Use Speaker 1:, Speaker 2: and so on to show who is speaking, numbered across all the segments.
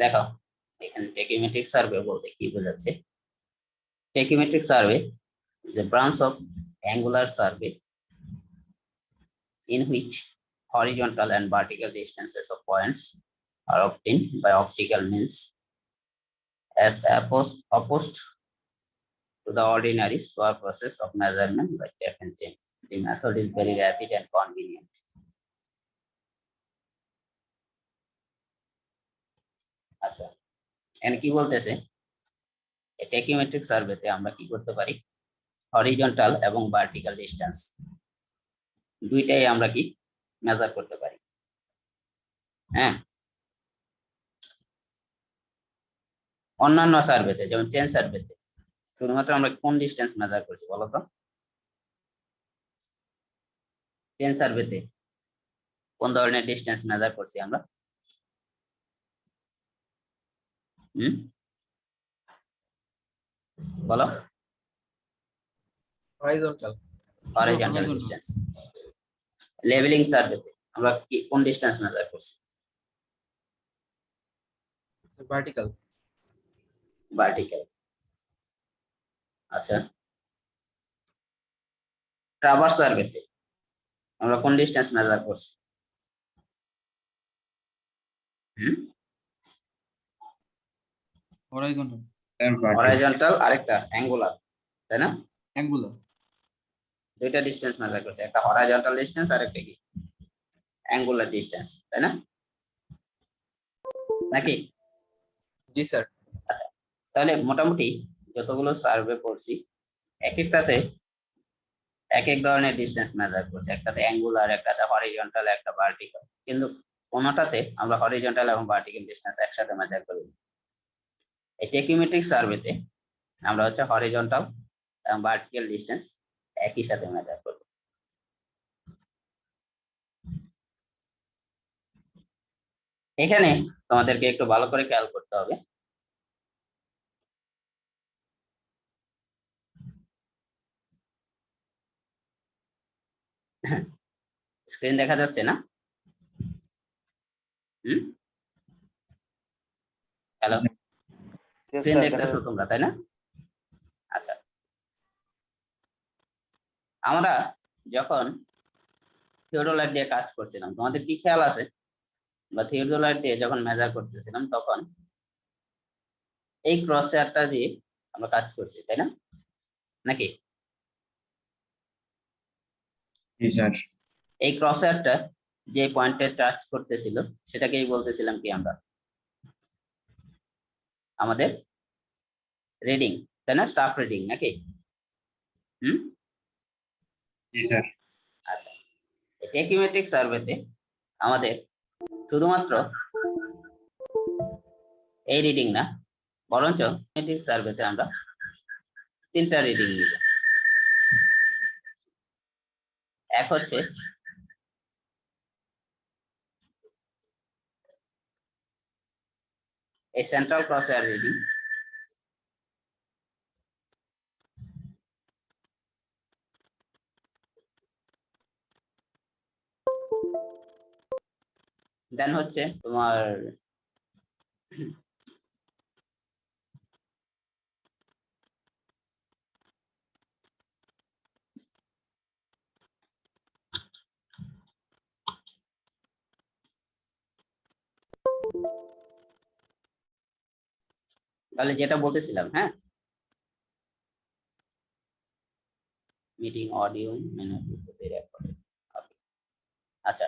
Speaker 1: দেখো এখানে টেকিওমেট্রিক সার্ভে বলতে কি বোঝাচ্ছে। টেকিওমেট্রিক survey is a branch of angular survey in which horizontal and vertical distances of points are obtained by optical means as opposed to the ordinary slow process of measurement by tap and chain. The method is very rapid and convenient. আচ্ছা, এখানে কি বলতেছে, টেকিওমেট্রিক সার্ভেতে আমরা কি করতে পারি, horizontal এবং vertical distance দুইটাই আমরা কি মেজার করতে পারি। হ্যাঁ, অন্যান্য সার্ভেতে যেমন চেন সার্ভেতে শুধুমাত্র আমরা কোন ডিসটেন্স মেজার করছি বলতো? চেন সার্ভেতে কোন ধরনের ডিসটেন্স মেজার করছি আমরা? বলো।
Speaker 2: Horizontal
Speaker 1: horizontal distance. লেভেলিং সার্ভেতে আমরা কি কোন ডিসটেন্স মেজার করছি?
Speaker 2: Vertical
Speaker 1: vertical. আচ্ছা, ট্রাভার্স সার্ভেতে আমরা কোন ডিসটেন্স মেজার করছি?
Speaker 2: হরাইজন্টাল
Speaker 1: হরাইজন্টাল আরেকটা অ্যাঙ্গুলার, তাই না?
Speaker 2: অ্যাঙ্গুলার
Speaker 1: দুইটা ডিসটেন্স মেজার করছি, একটা হরাইজন্টাল ডিসটেন্স আর একটা কি অ্যাঙ্গুলার ডিসটেন্স, তাই না? নাকি?
Speaker 2: জি স্যার।
Speaker 1: আচ্ছা, তাহলে মোটামুটি যতগুলো সার্ভে করছি এক একটাতে এক এক ধরনের ডিসটেন্স মেজার করছি, একটাতে অ্যাঙ্গুলার, একটাতে হরিজন্টাল, একটা ভার্টিক্যাল, কিন্তু কোনোটাতে আমরা হরিজন্টাল এবং ভার্টিক্যাল ডিসটেন্স একসাথে মেজার করি। এই টেকিওমেট্রিক সার্ভেতে আমরা হচ্ছে হরিজন্টাল এবং ভার্টিক্যাল ডিসটেন্স একই সাথে মেজার করব। এখানে তোমাদেরকে একটু ভালো করে খেয়াল করতে হবে, স্ক্রিন দেখা যাচ্ছে না? হ্যালো, স্ক্রিন দেখতেছো তোমরা, তাই না? আচ্ছা, আমরা যখন থিওডোলাইট দিয়ে কাজ করছিলাম তোমাদের কি খেয়াল আছে, বা থিওডোলাইট দিয়ে যখন মেজার করতেছিলাম তখন এই ক্রস হেয়ারটা দিয়ে আমরা কাজ করছি, তাই না? নাকি? এই ক্রস হেয়ারটা যে পয়েন্টে টাচ করতেছিল সেটাকেই বলতেছিলাম কি আমরা, আমাদের রিডিং, তাই না? স্টাফ রিডিং নাকি?
Speaker 3: জি স্যার।
Speaker 1: আচ্ছা, টেকিওমেট্রিক সার্ভেতে আমাদের শুধুমাত্র এই রিডিং না, বরঞ্চ টেকিওমেট্রিক সার্ভেতে আমরা তিনটা রিডিং নিব। এক হচ্ছে এই সেন্ট্রাল ক্রস হেয়ার রিডিং, দেন হচ্ছে তোমার তাহলে যেটা বলতেছিলাম, হ্যাঁ, মিটিং অডিও আচ্ছা,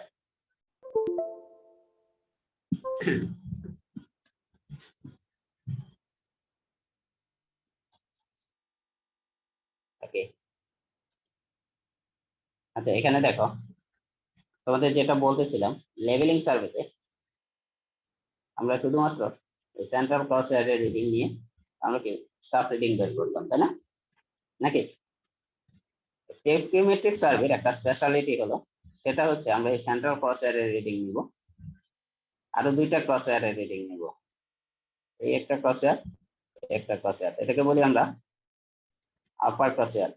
Speaker 1: ওকে। আচ্ছা, এখানে দেখো তোমাদের যেটা বলতেছিলাম, লেভেলিং সার্ভেতে আমরা শুধুমাত্র এই সেন্ট্রাল ক্রস হেয়ারের রিডিং নিয়ে আমরা কি স্টাফ রিডিং বের করতাম, তাই না? নাকি? টেকিওমেট্রিক সার্ভের একটা স্পেশালিটি হলো, সেটা হচ্ছে আমরা এই সেন্ট্রাল ক্রস হেয়ারের রিডিং নিব, আরো দুইটা ক্রস হেয়ারের রিডিং নিব, এই একটা ক্রস হেয়ার, একটা ক্রস হেয়ার, এটাকে বলি আমরা আপার ক্রস হেয়ার।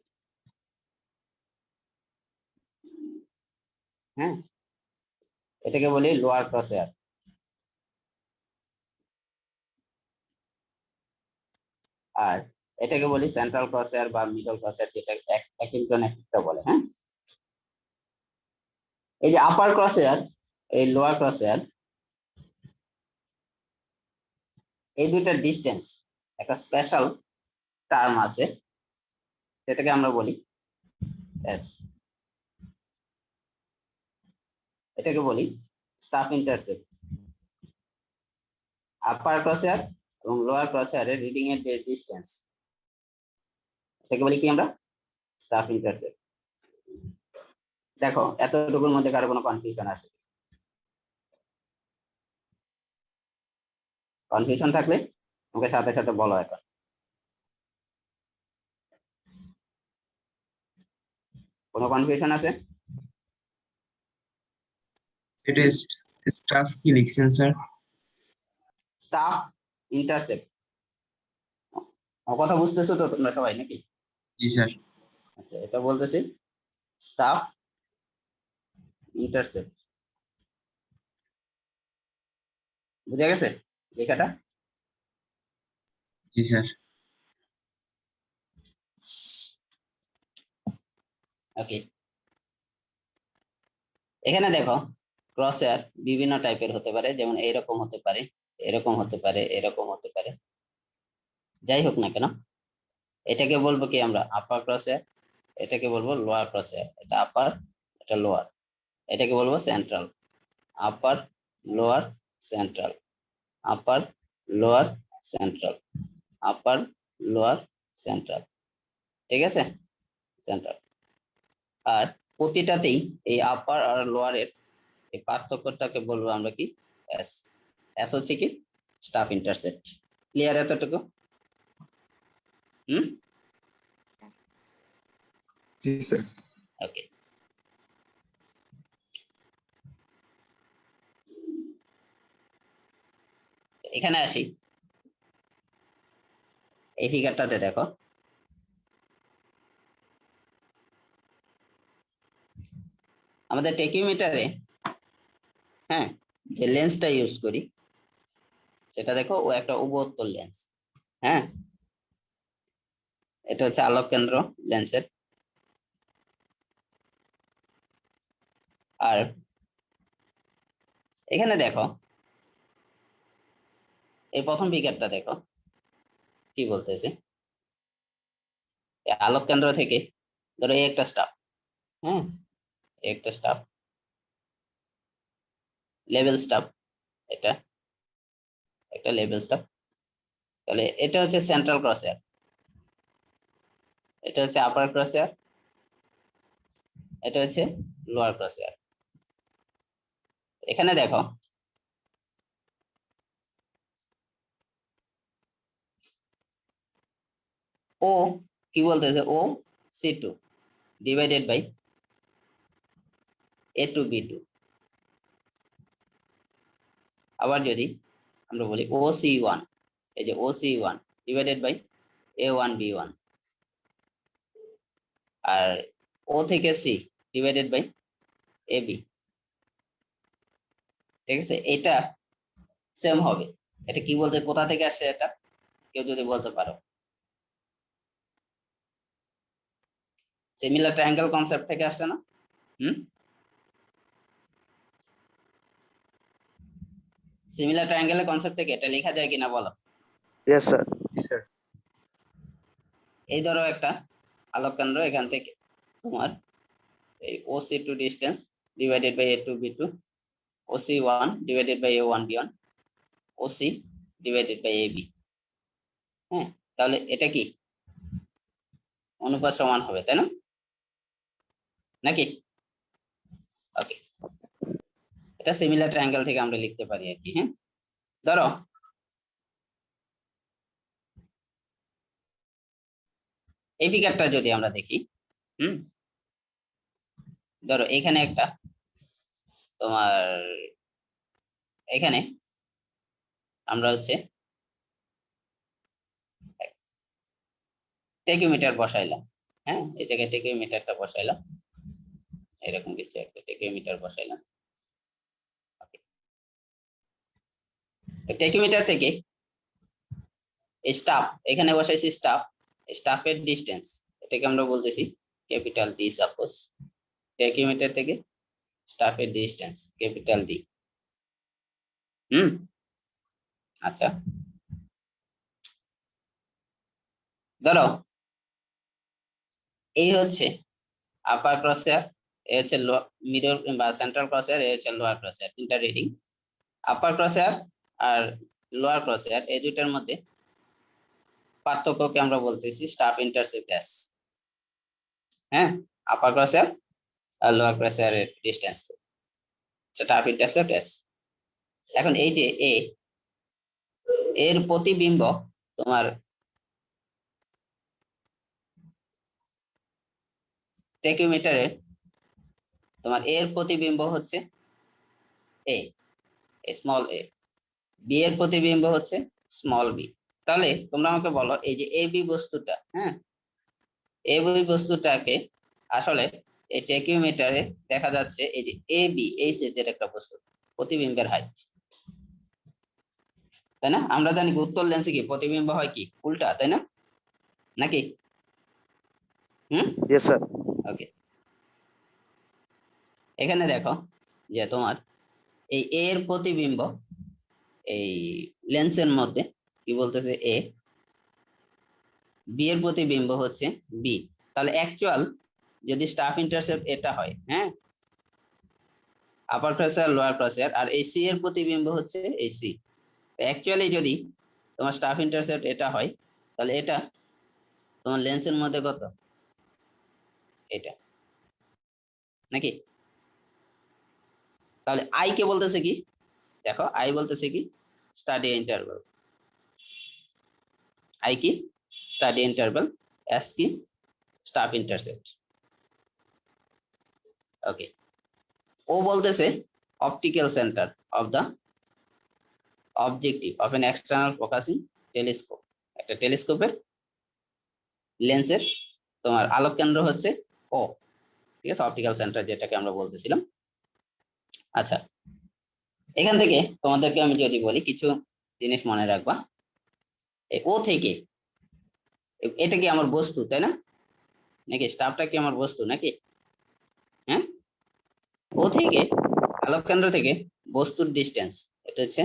Speaker 1: হ্যাঁ, এটাকে বলি লোয়ার ক্রস হেয়ার। আর এটাকে বলি সেন্ট্রাল ক্রসহেয়ার বা মিডল ক্রসহেয়ার, যেটা এক একজন এক একটা বলে। হ্যাঁ, এই যে আপার ক্রসহেয়ার, এই লোয়ার ক্রসহেয়ার, এই দুইটার ডিস্টেন্স একটা স্পেশাল টার্ম আছে, সেটাকে আমরা বলি এস। এটাকে বলি স্টাফ ইন্টারসেপ্ট। আপার ক্রসহেয়ার এবং লোয়ার ক্রসহেয়ারের রিডিং এর যে ডিস্টেন্স, এটাকে বলি কি আমরা স্টাফ ইন্টারসেপ্ট। দেখো এতটুকুর মধ্যে কারো কোনো কনফিউশন আছে? কনফিউশন থাকলে আমাকে সাথে সাথে বলো এখন। কোনো কনফিউশন আছে?
Speaker 3: এটা স্টাফ কি লিখছেন স্যার?
Speaker 1: Staff intercept. কথা বুঝতেছো তো তোমরা সবাই নাকি?
Speaker 3: জি স্যার।
Speaker 1: আচ্ছা, এটা বলতেছি স্টাফ ইন্টারসেপ্ট। বুঝা গেছে লেখাটা?
Speaker 3: জি স্যার।
Speaker 1: ওকে, এখানে দেখো ক্রসহেয়ার বিভিন্ন টাইপের হতে পারে, যেমন এরকম হতে পারে, এরকম হতে পারে, এরকম হতে পারে। যাই হোক না কেন, এটাকে বলবো কি আমরা আপার ক্রসহেয়ার, এটাকে বলবো লোয়ার ক্রসহেয়ার। এটা আপার, এটা লোয়ার। এটাকে বলবো সেন্ট্রাল। আপার, লোয়ার, সেন্ট্রাল, আপার, লোয়ার, সেন্ট্রাল, আপার, লোয়ার, সেন্ট্রাল। ঠিক আছে, সেন্ট্রাল। আর প্রতিটাতেই এই আপার আর লোয়ারের এই পার্থক্যটাকে বলবো আমরা কি এস। এস হচ্ছে কি স্টাফ ইন্টারসেপ্ট। ক্লিয়ার এতটুকু? হুম,
Speaker 2: জি স্যার।
Speaker 1: ওকে। এখানে আসি, এই ফিগারটাতে দেখো আমাদের টেকিওমিটারে, হ্যাঁ, যে লেন্সটা ইউজ করি সেটা দেখো ও একটা উভোত্তল লেন্স। হ্যাঁ, এটা হচ্ছে আলোক কেন্দ্র লেন্সের। আর এখানে দেখো এই প্রথম ফিগারটা দেখো কি বলতেছে, এই আলোক কেন্দ্র থেকে ধরো এই একটা স্টাফ, হ্যাঁ, এই একটা স্টাফ, লেভেল স্টাফ, এটা একটা লেভেল স্টাফ। তাহলে এটা হচ্ছে সেন্ট্রাল ক্রসহেয়ার, এটা হচ্ছে আপার ক্রসহেয়ার, এটা হচ্ছে লোয়ার ক্রসহেয়ার। এখানে দেখো ও কি বলতেছে, ও C2 ডিভাইডেড বাই A2B2। আবার যদি আমরা বলি OC1, এই যে OC1 ডিভাইডেড বাই A1B1। আর ও থেকে সি ডিভাইডেড বাই AB। ঠিক আছে, এটা সেম হবে। এটা কি বলতে, কোথা থেকে আসছে এটা কেউ যদি বলতে পারো? সিমিলার ট্রায়াঙ্গেল কনসেপ্ট থেকে আসছে না? হুম, সিমিলার ট্রায়াঙ্গেলের কনসেপ্ট থেকে এটা লেখা যায় কিনা বলো?
Speaker 4: Yes, sir.
Speaker 2: জি স্যার।
Speaker 1: এই ধরো একটা আলোক কেন্দ্র, এখান থেকে তোমার এই OC2 distance divided by A2B2, OC1 divided by A1B1, OC divided by AB। হ্যাঁ, তাহলে এটা কি অনুপাত সমান হবে, তাই না? নাকি? ওকে, এটা সিমিলার ট্রায়াঙ্গেল থেকে আমরা লিখতে পারি আর কি। হ্যাঁ, ধরো এই ফিগারটা যদি আমরা দেখি, হুম, ধরো এখানে একটা তোমার, এখানে আমরা হচ্ছে টেকিওমিটার বসাইলাম। হ্যাঁ, এই জায়গায় টেকিওমিটারটা বসাইলাম, এরকম কিছু একটা টেকিওমিটার বসাইলাম। তো টেকিওমিটার থেকে স্টাফ এখানে বসাইছি স্টাফ, স্টাফের ডিস্টেন্স এটাকে আমরা বলতেছি ক্যাপিটাল ডি। সাপোজ টেকিওমিটার থেকে স্টাফের ডিস্টেন্স ক্যাপিটাল ডি। আচ্ছা, ধরো এই হচ্ছে আপার ক্রসের, এ হচ্ছে মিডল বা সেন্ট্রাল ক্রসের, এ হচ্ছে লোয়ার ক্রসের, তিনটা রিডিং। আপার ক্রসের আর লোয়ার ক্রসের এই দুইটার মধ্যে পার্থক্যকে আমরা বলতেছি স্টাফ ইন্টারসেপ্ট এস। হ্যাঁ, আপার ক্রসের আর লোয়ার ক্রসের ডিস্টেন্স স্টাফ ইন্টারসেপ্ট এস। এখন এই যে এ এর প্রতিবিম্ব তোমার টেকিওমিটারে, তোমার এর প্রতিবিম্ব হচ্ছে এ, স্মল এ, বি এর প্রতিবিম্ব হচ্ছে স্মল বি। তাহলে তোমরা আমাকে বলো এই যে এ বি বস্তুটা, হ্যাঁ, এ বি বস্তুটাকে আসলে এই টেকিওমিটারে দেখা যাচ্ছে এই যে এ বি এই সেজের একটা বস্তু, প্রতিবিম্বের হাইট, তাই না? আমরা জানি কি উত্তল লেন্সে কি প্রতিবিম্ব হয় কি উল্টা, তাই না? নাকি?
Speaker 4: Yes, sir.
Speaker 1: ওকে, এখানে দেখো যে তোমার এই এ এর প্রতিবিম্ব এই লেন্সের মধ্যে কি বলতেছে এ, বি এর প্রতিবিম্ব হচ্ছে বি। তাহলে অ্যাকচুয়াল যদি স্টাফ ইন্টারসেপ্ট এটা হয়, হ্যাঁ, আপার ক্রসের লোয়ার ক্রসের, আর এই সি এর প্রতিবিম্ব হচ্ছে এই সি, অ্যাকচুয়ালি যদি তোমার স্টাফ ইন্টারসেপ্ট এটা হয় তাহলে এটা তোমার লেন্সের মধ্যে কত, এটা, নাকি? তাহলে আই কে বলতেছে কি, দেখো আই বলতেছে কি স্টাডি ইন্টারভাল, আই কি স্টাডি ইন্টারভাল, এস কি স্টাফ ইন্টারসেপ্ট। ওকে, ও বলতেছে optical centre of the objective of N external focusing telescope. একটা টেলিস্কোপের লেন্সের তোমার আলোক কেন্দ্র হচ্ছে ও, ঠিক আছে, অপটিক্যাল সেন্টার যেটাকে আমরা বলতেছিলাম। আচ্ছা, এখান থেকে তোমাদেরকে আমি যদি বলি কিছু জিনিস মনে রাখবা। ও থেকে এটা কি আমার বস্তু, তাই না? নাকি স্টাফটা কি আমার বস্তু নাকি? হ্যাঁ, ও থেকে আলোক কেন্দ্র থেকে বস্তুর ডিস্টেন্স এটা হচ্ছে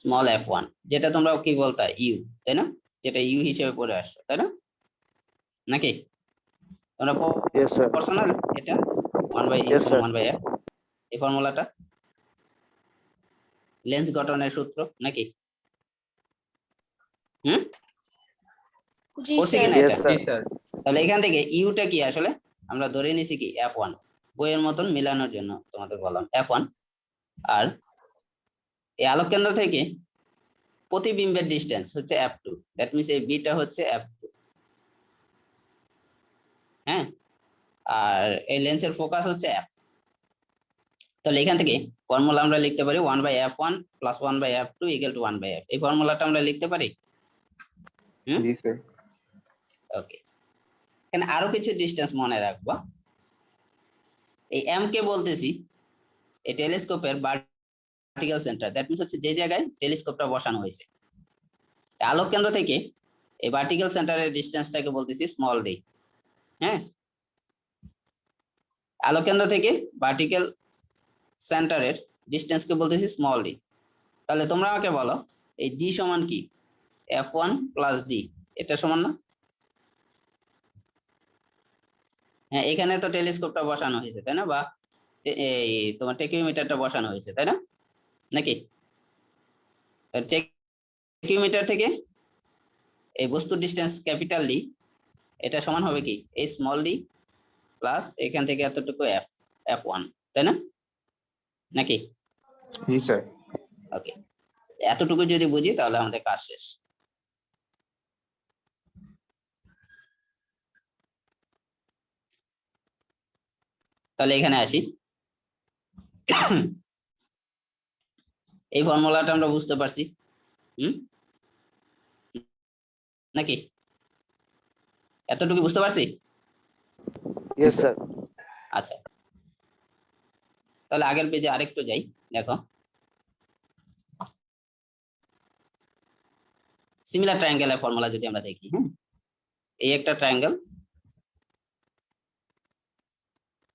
Speaker 1: স্মল f1, যেটা তোমরা কি বলতা ইউ, তাই না? যেটা ইউ হিসেবে পড়ে আসছো, তাই না? নাকি তোমরা
Speaker 4: Yes, sir.
Speaker 1: পার্সোনাল এটা 1/e
Speaker 4: Yes, sir.
Speaker 1: 1/f, এই ফর্মুলাটা লেন্স গঠনের সূত্র নাকি? হুম,
Speaker 5: জি
Speaker 1: পড়ছি
Speaker 5: স্যার।
Speaker 1: কিনা
Speaker 4: Yes,
Speaker 1: এটা?
Speaker 4: sir.
Speaker 2: জি স্যার।
Speaker 1: তাহলে এখান থেকে ইউটা কি আসলে আমরা ধরে নিছি কি f1, বইয়ের মতন মিলানোর জন্য তোমাদের বললাম f1। আর এই আলোক কেন্দ্র থেকে প্রতিবিম্বের ডিস্টেন্স হচ্ছে f2, দ্যাট মিন্স এই বিটা হচ্ছে f2। হ্যাঁ, আর এই লেন্সের ফোকাস হচ্ছে f। তাহলে এখান থেকে ফর্মুলা আমরা লিখতে পারি 1/f1 plus 1/f2 equal to 1/f, এই ফর্মুলাটা আমরা লিখতে পারি।
Speaker 2: জি স্যার।
Speaker 1: ওকে, এখানে আরো কিছু ডিস্টেন্স মনে রাখবো। এই এম কে বলতেছি এই টেলিস্কোপের ভার্টিক্যাল সেন্টার, দ্যাট মিন্স হচ্ছে যে জায়গায় টেলিস্কোপটা বসানো হয়েছে। আলোক কেন্দ্র থেকে এই ভার্টিক্যাল সেন্টারের ডিস্টেন্সটাকে বলতেছি স্মল ডি। হ্যাঁ, আলোক কেন্দ্র থেকে ভার্টিক্যাল সেন্টারের ডিস্টেন্সকে বলতেছি স্মল ডি। তাহলে তোমরা আমাকে বলো এই ডি সমান কি f1 প্লাস ডি, এটা সমান না? হ্যাঁ, এখানে তো টেলিস্কোপটা বসানো হয়েছে, তাই না? বা এই তোমার টেকিওমিটারটা বসানো হয়েছে, তাই না? নাকি টেকিওমিটার থেকে এই বস্তুর ডিস্টেন্স ক্যাপিটাল ডি, এটা সমান হবে কি এই স্মল ডি প্লাস এখান থেকে এতটুকু f1, তাই না? নাকি?
Speaker 2: জি স্যার।
Speaker 1: ওকে, এতটুকু যদি বুঝি তাহলে আমাদের কাজ শেষ। তাহলে এখানে আসি, এই ফর্মুলাটা আমরা বুঝতে পারছি। নাকি এতটুকু বুঝতে পারছি?
Speaker 4: Yes, sir.
Speaker 1: আচ্ছা, তাহলে আগের পেজে আরেকটু যাই। দেখো সিমিলার ট্রায়াঙ্গেলের ফর্মুলা যদি আমরা দেখি, হ্যাঁ, এই একটা ট্রায়াঙ্গেল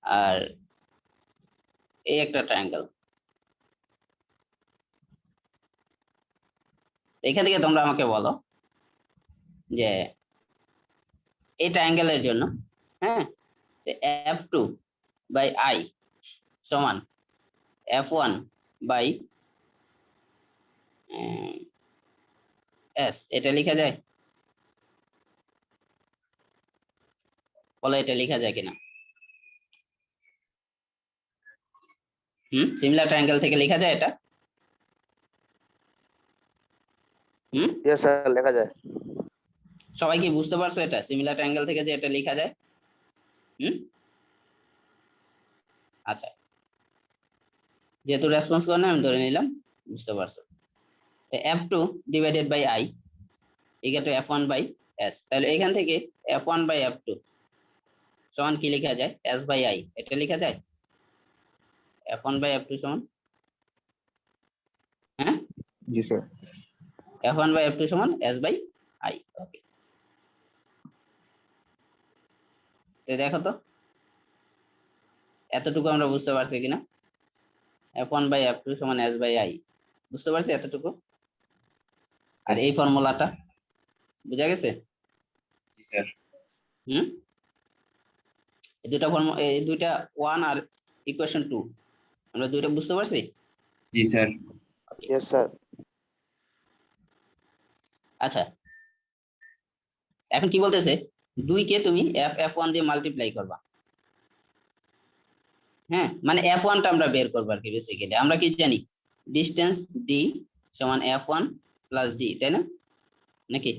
Speaker 1: আর এই একটা ট্রায়াঙ্গেল। এখান থেকে তোমরা আমাকে বলো যে এই ট্রায়াঙ্গেলের জন্য, হ্যাঁ, F2 বাই I সমান F1 বাই S, এটা লেখা যায়? বলো এটা লেখা যায় কিনা? সিমিলার ট্রায়াঙ্গেল থেকে লেখা যায় এটা?
Speaker 4: Yes, sir. লেখা যায়।
Speaker 1: সবাই কি বুঝতে পারছো এটা সিমিলার ট্রায়াঙ্গেল থেকে যে এটা লেখা যায়? আচ্ছা, যেহেতু রেসপন্স করে না আমি ধরে নিলাম বুঝতে পারছো। F2 divided by I equal to F1 by S। তাহলে এখান থেকে F1 বাই F2 সমান কি লেখা যায়? S বাই I, এটা লেখা যায়? F1 বাই F2 সমান, হ্যাঁ,
Speaker 2: জি স্যার।
Speaker 1: F1 বাই F2 সমান S বাই I। ওকে, তো দেখো তো এতটুকু আমরা বুঝতে পারছি কিনা? F1 বাই F2 সমান S বাই I, বুঝতে পারছি এতটুকু? আর এই ফর্মুলাটা বুঝা গেছে?
Speaker 3: জি স্যার।
Speaker 1: এই দুটা ফর্মুলা, এই দুইটা 1 আর ইকুয়েশন 2 আমরা দুইটা বুঝতে পারছি?
Speaker 3: জি স্যার।
Speaker 4: Yes, sir.
Speaker 1: আচ্ছা, এখন কি বলতেছে? 2 কে তুমি F1 দিয়ে মাল্টিপ্লাই করবা, হ্যাঁ, মানে F1 টা আমরা বের করবো আর কি। বেসিক্যালি আমরা কি জানি? ডিসটেন্স D সমান F1 প্লাস D, তাই না? নাকি?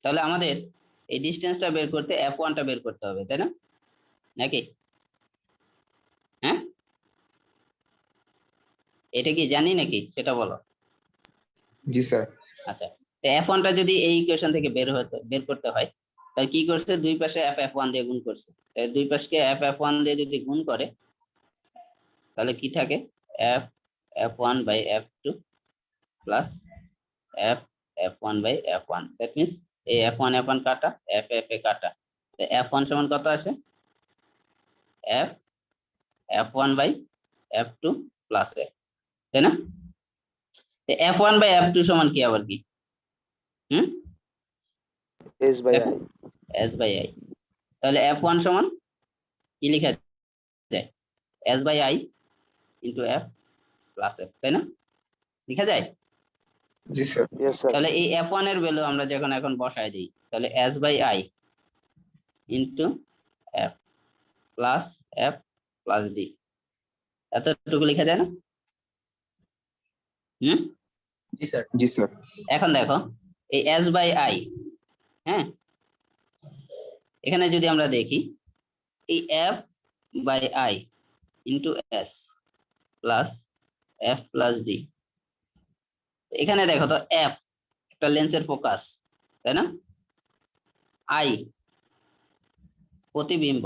Speaker 1: তাহলে আমাদের এই ডিসটেন্সটা বের করতে F1 টা বের করতে হবে, তাই না? নাকি? হ্যাঁ, এটা কি জানি নাকি সেটা বলো।
Speaker 2: জি স্যার।
Speaker 1: আচ্ছা, F1 টা যদি এই ইকুয়েশন থেকে বের করতে হয় তাহলে কি করছে? দুই পাশে F1 দিয়ে গুণ করছে। দুই পাশকে F1 দিয়ে যদি গুণ করে তাহলে কি থাকে? F1 by F2 plus F1 by F1। That means এই F1 F1 কাটা, F এ কাটা, F1 সমান কত আসে? F1 by F2 plus F, তাই না? F1 বাই F2 সমান কি আবার কি?
Speaker 4: S by I.
Speaker 1: S by I। তাহলে F1 সমান কি লেখা যায়? S by I into F plus F, তাই না? লেখা যায়?
Speaker 2: জি স্যার।
Speaker 4: Yes, sir.
Speaker 1: তাহলে এই F1 এর ভ্যালু আমরা যখন এখন বসাই দিই তাহলে S by I into F plus F plus D, এতটুকু লেখা যায় না?
Speaker 3: জি স্যার।
Speaker 2: জি স্যার।
Speaker 1: এখন দেখো এই S বাই I, হ্যাঁ, এখানে যদি আমরা দেখি এই F by I into S plus F plus D, এখানে দেখো তো F একটা লেন্সের ফোকাস, তাই না? I প্রতিবিম্ব,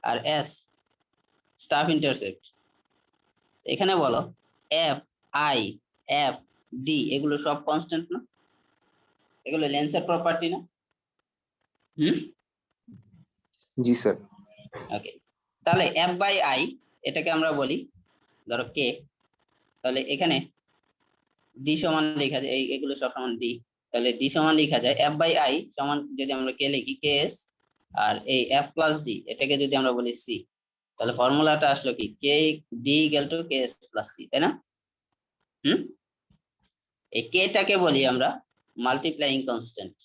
Speaker 1: আর S স্টাফ ইন্টারসেপ্ট। এখানে বলো F I F D এগুলো সব কনস্ট্যান্ট না? এগুলো লেন্সের প্রপার্টি না?
Speaker 2: জি স্যার।
Speaker 1: ওকে, তাহলে F বাই I এটাকে আমরা বলি ধরো K, তাহলে এখানে D সমান লেখা যায়, এগুলো সব সমান D, তাহলে D সমান লেখা যায় F বাই I সমান যদি আমরা K লিখি KS, আর এই F প্লাস D এটাকে যদি আমরা বলি C, তাহলে ফর্মুলাটা আসলো কি? K D equal to KS plus C, তাই না? এই K টাকে বলি আমরা মাল্টিপ্লাইং কনস্ট্যান্ট।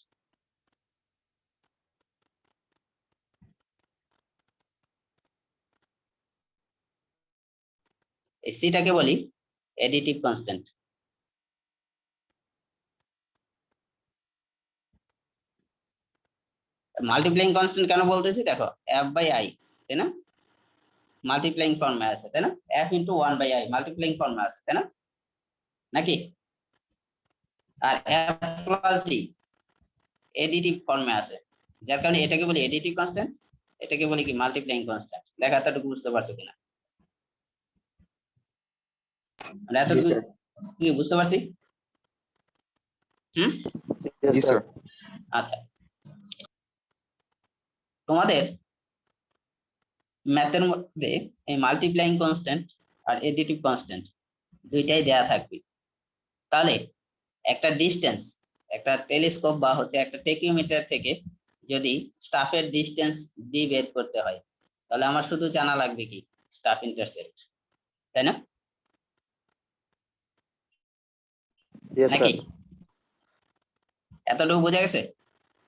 Speaker 1: এই C টাকে বলি অ্যাডিটিভ কনস্ট্যান্ট। মাল্টিপ্লাইং কনস্ট্যান্ট কেন বলতেছি? দেখো F বাই I, তাই না, মাল্টিপ্লাইং ফর্মে আছে, তাই না? F into 1 by I multiplying ফর্মে আছে, তাই না? নাকি? আর F প্লাস D এডিটিভ ফর্মে আছে, যার কারণে এটাকে বলি এডিটিভ কনস্ট্যান্ট, এটাকে বলি কি? Multiplying constant. দেখা এতটুকু বুঝতে পারছো কিনা? মানে
Speaker 2: জি
Speaker 1: এতটুকু
Speaker 2: স্যার।
Speaker 1: কি বুঝতে পারছি? হুম
Speaker 4: Yes,
Speaker 2: जी
Speaker 4: sir.
Speaker 2: सर
Speaker 1: আচ্ছা, তোমাদের ম্যাথের মধ্যে এই মাল্টিপ্লাইং কনস্ট্যান্ট আর এডিটিভ কনস্ট্যান্ট দুইটাই দেয়া থাকবে। তাহলে একটা ডিস্টেন্স, একটা টেলিস্কোপ বা হচ্ছে একটা টেকিওমিটার থেকে যদি স্টাফের ডিস্টেন্স ডি বের করতে হয়, তাহলে আমার শুধু জানা লাগবে কি স্টাফ ইন্টারসেপ্ট, তাই না?
Speaker 4: Yes,
Speaker 1: নাকি
Speaker 4: sir.
Speaker 1: এতটুকু বোঝা গেছে?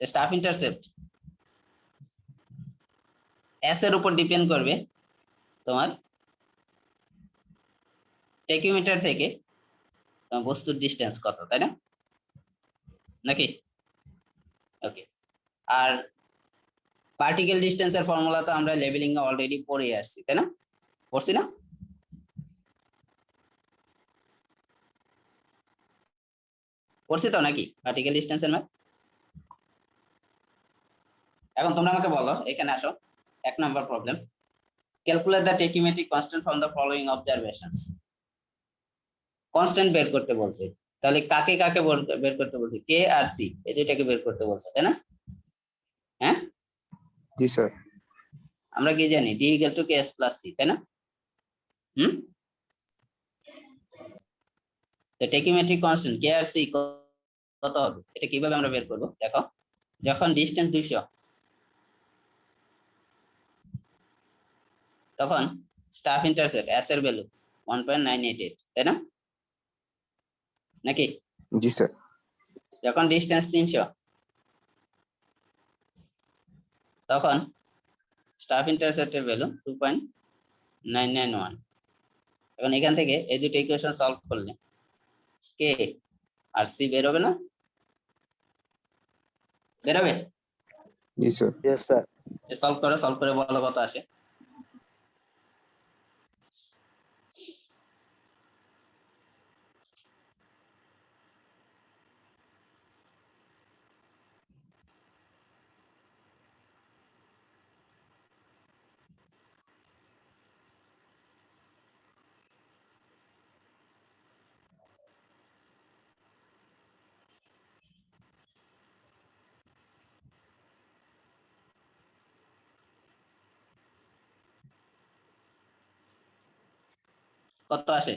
Speaker 1: স্টাফ ইন্টারসেপ্ট এস এর উপর ডিপেন্ড করবে তোমার টেকিওমিটার থেকে তোমার বস্তুর ডিস্টেন্স কত, তাই না? নাকি? ওকে। আর পার্টিকেল ডিস্টেন্সের ফর্মুলা তো আমরা লেভেলিং এ অলরেডি পড়ে আসছি, তাই না? পড়ছি না? পড়ছি তো নাকি পার্টিকেল ডিস্টেন্সের ম্যাথ? এখন তোমরা আমাকে বলো, এখানে আসো, 1 number problem, calculate the tacheometric constant from the following observations. Constant বের করতে বলছে, তাহলে কাকে কাকে বের করতে বলছে? কে আর সি, এই দুইটাকে বের করতে বলছে, তাই না? হ্যাঁ,
Speaker 2: जी सर
Speaker 1: আমরা কি জানি D equal to K S plus C, তাই না? হুম, তো টেকিওমেট্রিক কনস্ট্যান্ট কে আর সি কত হবে, এটা কিভাবে আমরা বের করব? দেখো, যখন ডিসটেন্স 200 তখন স্টাফ ইন্টারসেপ্ট এস এর ভ্যালু 1.988, তাই না? নাকি?
Speaker 2: जी सर
Speaker 1: যখন ডিসটেন্স 300 তখন স্টাফ ইন্টারসেপ্টের ভ্যালু 2.991। এখন এখান থেকে এই দুটো ইকুয়েশন সলভ করলে কে আর সি বের হবে না? বেরোবে?
Speaker 2: जी सर
Speaker 4: Yes, sir.
Speaker 1: সলভ করে বলো কত আসে। কত আসে?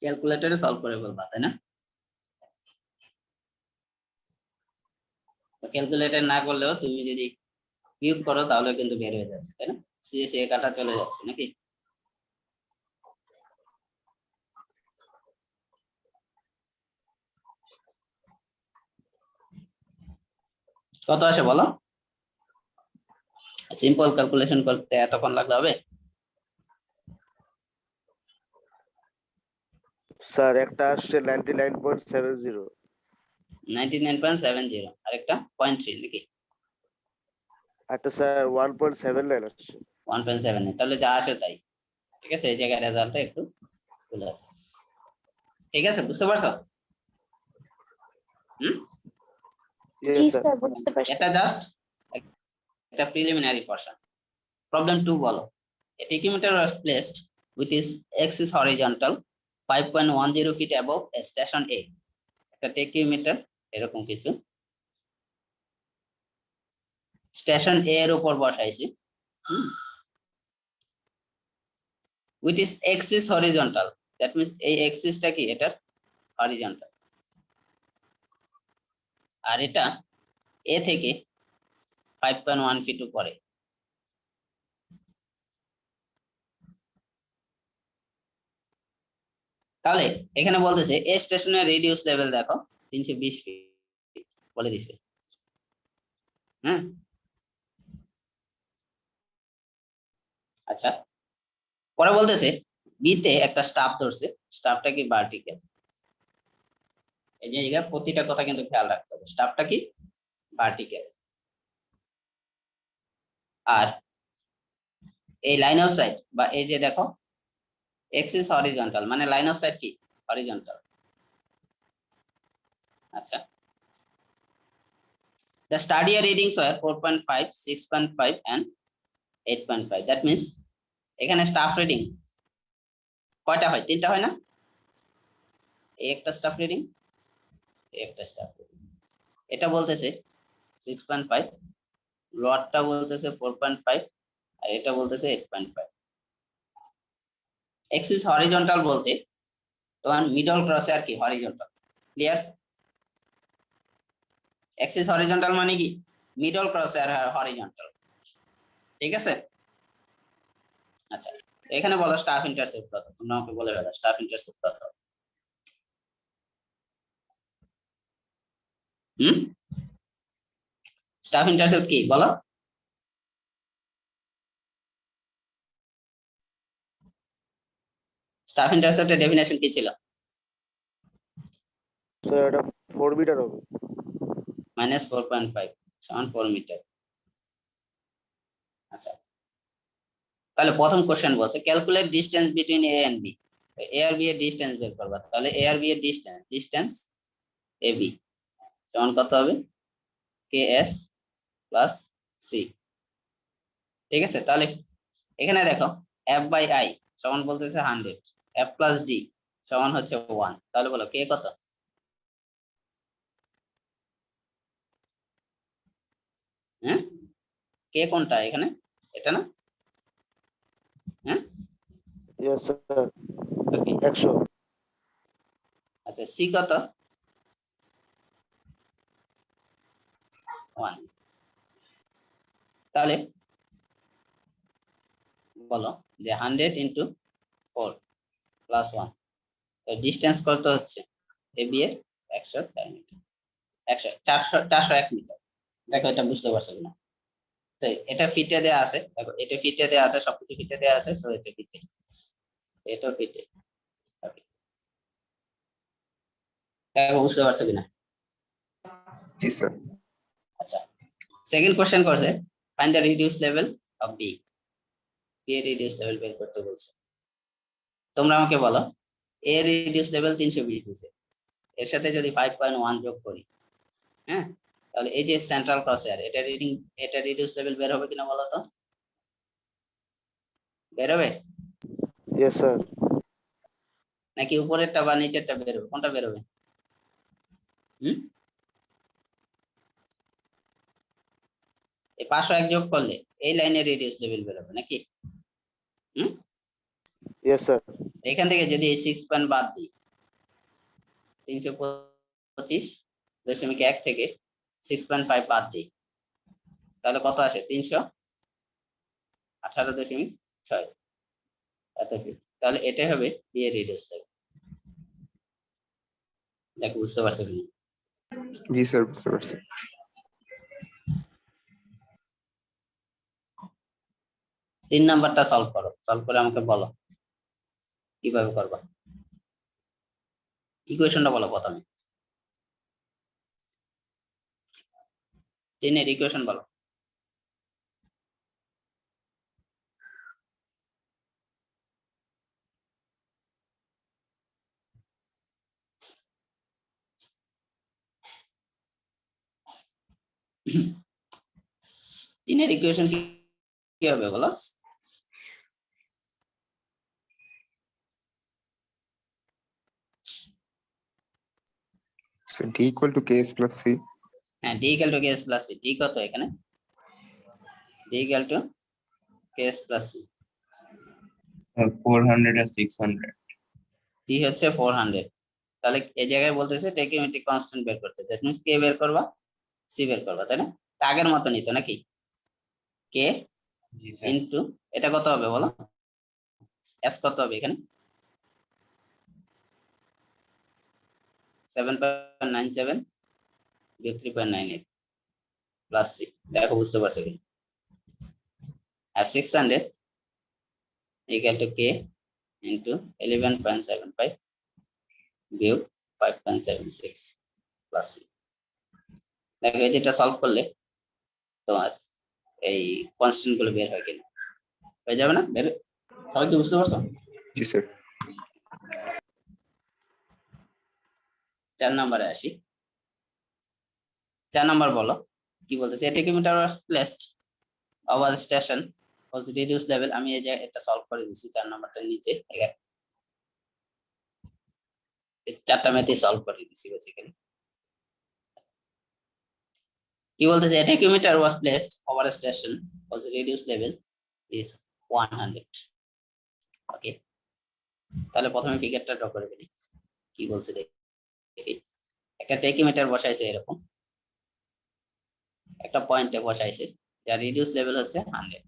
Speaker 1: ক্যালকুলেটরে সলভ করে বলবা, তাই না? ক্যালকুলেটর না করলেও তুমি যদি বিয়োগ করো তাহলে কিন্তু বের হয়ে যাচ্ছে, তাই না? সিএসি কাটা চলে যাচ্ছে নাকি? কত আসে বলো? সিম্পল ক্যালকুলেশন করতে এতক্ষণ লাগলে হবে?
Speaker 4: Sir, একটা আসছে 99.70.
Speaker 1: 99.70, আরেকটা 0.3 নাকি?
Speaker 4: একটা স্যার 1.79 আসছে।
Speaker 1: 1.7, তাহলে যা আসে তাই। ঠিক আছে, এই জায়গায় রেজাল্টটা একটু ভুল আছে। ঠিক আছে, বুঝতে পারছো? হুম,
Speaker 4: Yes,
Speaker 5: জি
Speaker 4: sir.
Speaker 5: স্যার বুঝতে পারছি।
Speaker 1: এটা জাস্ট একটা প্রিলিমিনারি পোরশন। প্রবলেম 2 বলো, a tachometer was placed with its axis horizontal 5.10 feet above a station A। একটা টেকিওমিটার এরকম কিছু স্টেশন এ এর উপর বসাইছি, with is axis horizontal, that means এই এক্সিসটা কি, এটা হরিজন্টাল, আর এটা এ থেকে 5.1 ফিট উপরে। তাহলে এখানে বলতেছে এ স্টেশনের রেডিয়াস লেভেল দেখো 320 ফিট বলে দিছে। হুম, আচ্ছা, পরে বলতেছে বি তে একটা স্টাফ ধরছে, স্টাফটা কি ভার্টিক্যাল। এই যে জায়গা প্রতিটা কথা কিন্তু খেয়াল রাখতে হবে, স্টাফটা কি ভার্টিক্যাল, আর এই লাইন অফ সাইট বা এই যে দেখো এক্স ইজ হরিজন্টাল মানে লাইন অফ সাইট কি হরিজন্টাল। আচ্ছা, the study readings were 4.5, 6.5 and 8.5. that means এখানে স্টাফ রিডিং কয়টা হয়? তিনটা হয় না? এই একটা স্টাফ রিডিং, এই একটা স্টাফ রিডিং। এটা বলতেছে 6.5, লটটা বলতেছে 4.5 আর এটা বলতেছে 8.5। এক্স ইজ হরিজন্টাল বলতে তোমার মিডল ক্রসে আর কি horizontal, clear? X is horizontal মানে কি মিডল ক্রসে আর হরিজন্টাল, ঠিক আছে? আচ্ছা, এখানে বলো স্টাফ ইন্টারসেপ্ট কত, তোমরা আমাকে বলে দাও স্টাফ ইন্টারসেপ্ট কত। স্টাফ ইন্টারসেপ্ট কি বলো? স্টাফ ইন্টারসেপ্টের ডেফিনেশন কি ছিল?
Speaker 4: স্যার এটা 4 মিটার হবে।
Speaker 1: -4.5 সমান 4 মিটার। আচ্ছা, তাহলে প্রথম কোশ্চেন বলছে calculate distance between A and B. A আর বি এর ডিসটেন্স বের করবা, তাহলে এ আর বি এর ডিসটেন্স এ বি সমান কত হবে? কে এস প্লাস সি, ঠিক আছে? তাহলে এখানে দেখো এফ বাই আই সমান বলতেছে 100, এফ প্লাস ডি সমান হচ্ছে 1, তাহলে বলো কে কত? হ্যাঁ, কে কোনটা এখানে? এটা না? হ্যাঁ,
Speaker 4: ইয়েস স্যার
Speaker 1: ওকে।
Speaker 4: 100।
Speaker 1: আচ্ছা, সি কত? 1। তাহলে বলো যে 100 ইন্টু 4 প্লাস 1, তো ডিস্টেন্স কত হচ্ছে? এ বি এর 104 মিটার, 401 মিটার। দেখো এটা বুঝতে পারছো কিনা? তো এটা ফিটে দেয়া আছে, দেখো এটা ফিটে দেয়া আছে, সবকিছু ফিটে দেয়া আছে, সো এটা ফিটে, এটাও ফিটে। ওকে, দেখো বুঝতে পারছো কিনা?
Speaker 2: জি স্যার।
Speaker 1: আচ্ছা, সেকেন্ড কোশ্চেন করছে find the reduce level of B. B এর রিডিউস লেভেল বের করতে বলছে। তোমরা আমাকে বলো এ এর রিডিউস লেভেল 320 দিছে, এর সাথে যদি 5.1 যোগ করি, হ্যাঁ, তাহলে এই যে সেন্ট্রাল ক্রসের এটা রিডিউস লেভেল বের হবে কিনা বলো তো? বের হবে
Speaker 4: ইয়েস স্যার।
Speaker 1: নাকি উপরেরটা বা নিচেরটা বের হবে? কোনটা বের হবে? এই 501 যোগ করলে এই লাইনের রেডিয়াস লেভেল বের হবে নাকি?
Speaker 4: Yes sir.
Speaker 1: এখান থেকে যদি এই 6 পয়েন্ট বাদ দিই, 325.1 থেকে 6.5 বাদ দিই, তাহলে কত আসে? 318.6 এত ফিট। তাহলে এটাই হবে বি এর রেডিয়াস লেভেল। দেখো বুঝতে পারছো কিনা?
Speaker 2: জি স্যার, বুঝতে পারছি।
Speaker 1: 3 নাম্বারটা সলভ করো, সলভ করে আমাকে বলো কিভাবে করবা। ইকুয়েশনটা বলো প্রথমে, 3 এর ইকুয়েশন বলো। তিনের ইকুয়েশন কি হবে বলো?
Speaker 2: So D equal to KS plus C.
Speaker 1: হ্যাঁ, D equal to KS plus C. D কত এখানে? D equal to KS plus C.
Speaker 3: 400 আর 600।
Speaker 1: ডি হচ্ছে 400, তাহলে এই জায়গায় বলতেছে টেকিওমেট্রিক কনস্ট্যান্ট বের করতে, দ্যাট মিন্স কে বের করবা, সি বের করবা, তাই না? আগের মতো নিত নাকি? কে
Speaker 3: জি স্যার।
Speaker 1: ইনটু এটা কত হবে বলো? এস কত হবে এখানে? 7.97 বিয়োগ 3.98 প্লাস সি। দেখো বুঝতে পারছো কি? আর 600 ইকুয়াল টু কে ইনটু 11.75 বিয়োগ 5.76 প্লাস সি। দেখো এই যেটা সলভ করলে তোমার এই কনস্ট্যান্ট গুলো বের হয় কিনা, হয়ে যাবে না বের? সবাই কি বুঝতে পারছো?
Speaker 2: জি স্যার।
Speaker 1: 4 নম্বরে আসি। 4 নম্বর বলো কি বলতেছে, a tachometer was placed over the station was reduced level। আমি এই যে এটা সলভ করে দিছি 4 নম্বরটা নিচে এই 4টা ম্যাথই সলভ করে দিছি বেসিক্যালি। কি বলতেছে, a tachometer was placed over a station was reduced level is 100। ওকে, তাহলে প্রথমে ফিগারটা ড্র করে ফেলি। কি বলছে দেখি, একটা টেকিমিটার বসাইছে এরকম একটা পয়েন্টে বসাইছে, যার রিডিউস লেভেল হচ্ছে 100।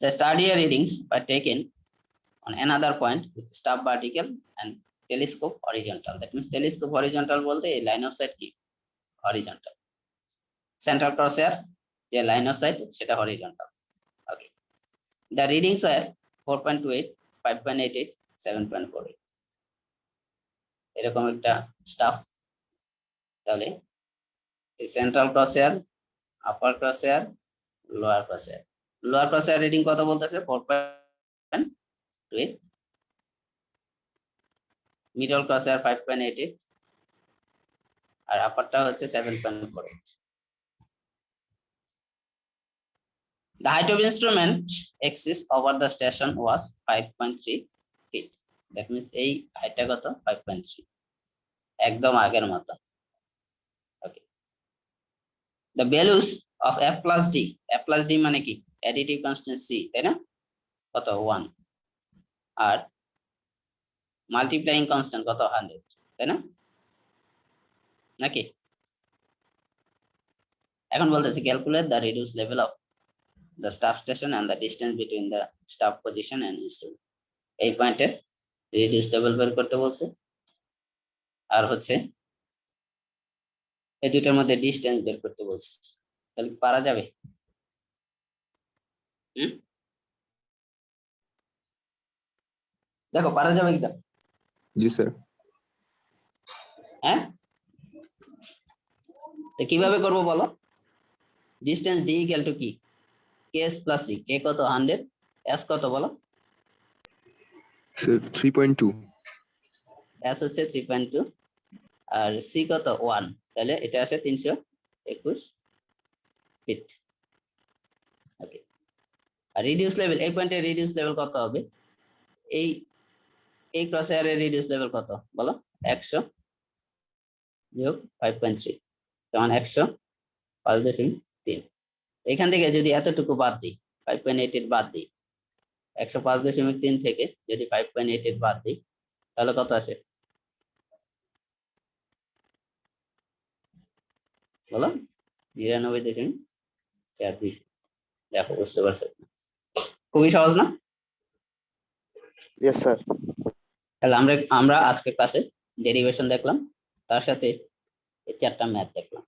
Speaker 1: The study readings are taken on another point with staff vertical and telescope horizontal। That means telescope horizontal বলতে এই লাইন অফ সাইট কি horizontal, central crosshair যে লাইন অফ সাইট সেটা horizontal। Okay, the readings are 4.28, 5.88, 7.48 এরকম একটা staff. তাহলে central crosshair, আপার crosshair, lower crosshair. Lower crosshair reading কত বলতেছে 4.28, মিডল ক্রসহেয়ার 5.88 আর আপারটা হচ্ছে 7.48। The height of instrument axis over the station was 5.3 feet। That means এই হাইটটা কত 5.3, একদম আগের মতো। ওকে, the values of f plus d মানে কি অ্যাডিটিভ কনস্ট্যান্ট c, তাই না, কত 1, আর মাল্টিপ্লাইং কনস্ট্যান্ট কত 100, তাই না নাকি? এখন বলতেছে calculate the reduce level of the staff station and the distance between the staff position and instrument. এই পয়েন্টে রিডিউস লেভেল বের করতে বলছে, আর হচ্ছে এই দুটোর মধ্যে ডিসটেন্স বের করতে বলছে। তাহলে পারা যাবে? দেখো পারা যাবে কিনা?
Speaker 2: জি স্যার।
Speaker 1: হ্যাঁ, তো কিভাবে করব বলো? ডিসটেন্স d ইকুয়াল টু কি ks প্লাস c। k কত 100, s কত বলো?
Speaker 2: স্যার 3.2।
Speaker 1: s হচ্ছে 3.2 আর c কত 1, তাহলে এটা আসে 321 ফিট। ওকে, আর রিডিউস লেভেল এই পয়েন্টে রিডিউস লেভেল কত হবে? এই ক্রসহেয়ারের রিডিউস লেভেল কত বলো? 100 যোগ 5.3 সমান 105.3। এখান থেকে যদি এতটুকু বাদ দিই 5.88 বাদ দিই, 105.3 থেকে যদি 5.88 বাদ দিই তাহলে কত আসে বলো? 99.42। দেখো বুঝতে পারছো, খুবই সহজ না?
Speaker 4: Yes, sir.
Speaker 1: তাহলে আমরা আজকে ক্লাসে ডেরিভেশন দেখলাম, তার সাথে এই 4টা ম্যাথ দেখলাম।